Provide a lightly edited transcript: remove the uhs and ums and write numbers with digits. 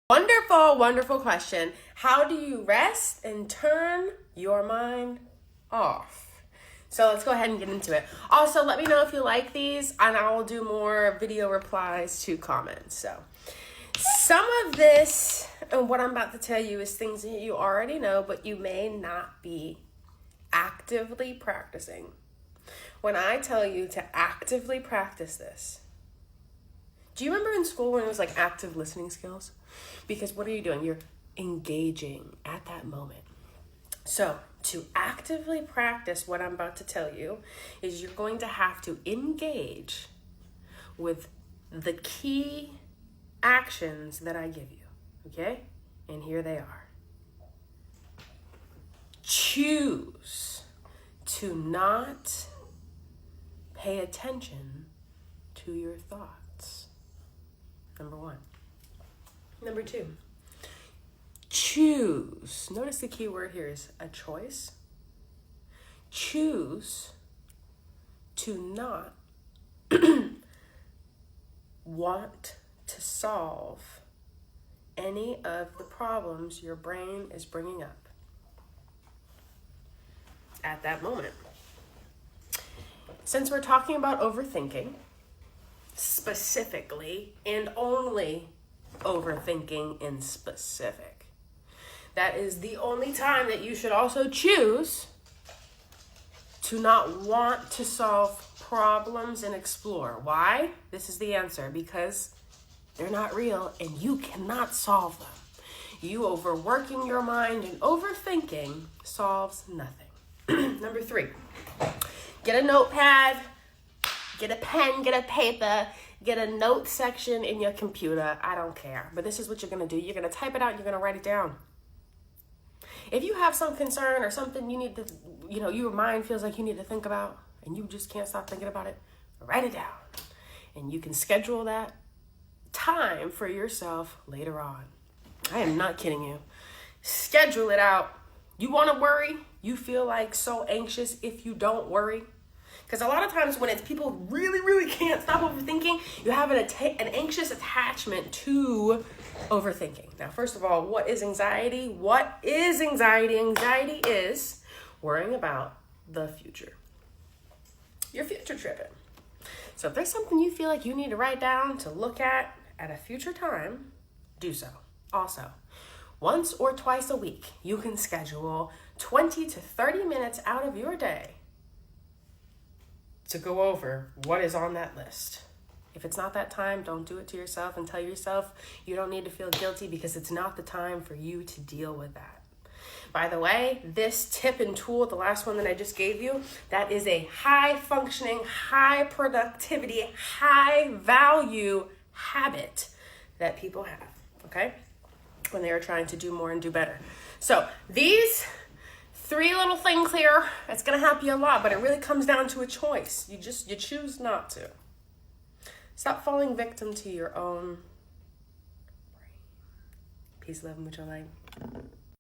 Wonderful, wonderful question. How do you rest and turn your mind off? So let's go ahead and get into it. Also, let me know if you like these, and I will do more video replies to comments. So some of this and what I'm about to tell you is things that you already know, but you may not be actively practicing. When I tell you to actively practice this, do you remember in school when it was like active listening skills? Because what are you doing? You're engaging at that moment. So to actively practice what I'm about to tell you is you're going to have to engage with the key actions that I give you, okay? And here they are. Choose to not pay attention to your thoughts. Number one. Number two, choose. Notice the key word here is a choice. Choose to not want to solve any of the problems your brain is bringing up at that moment. Since we're talking about overthinking, specifically and only overthinking in specific, that is the only time that you should also choose to not want to solve problems and explore. Why? This is the answer. Because they're not real and you cannot solve them. You overworking your mind and overthinking solves nothing. Number three, get a notepad, get a pen, get a paper, get a note section in your computer. I don't care. But this is what you're going to do. You're going to type it out. You're going to write it down. If you have some concern or something you need to, your mind feels like you need to think about and you just can't stop thinking about it, write it down. And you can schedule that time for yourself later on. I am not kidding you. Schedule it out. You want to worry? You feel like so anxious if you don't worry? Because a lot of times when it's people really, really can't stop overthinking, you have an anxious attachment to overthinking. Now, first of all, what is anxiety? What is anxiety? Anxiety is worrying about the future. You're future tripping. So if there's something you feel like you need to write down to look at a future time, do so. Also, once or twice a week, you can schedule 20 to 30 minutes out of your day to go over what is on that list. If it's not that time, don't do it to yourself and tell yourself you don't need to feel guilty because it's not the time for you to deal with that. By the way, this tip and tool, the last one that I just gave you, that is a high functioning, high productivity, high value habit that people have, okay? When they are trying to do more and do better. So these 3 little things here, it's going to help you a lot, but it really comes down to a choice. You choose not to. Stop falling victim to your own brain. Peace, love, mucho light.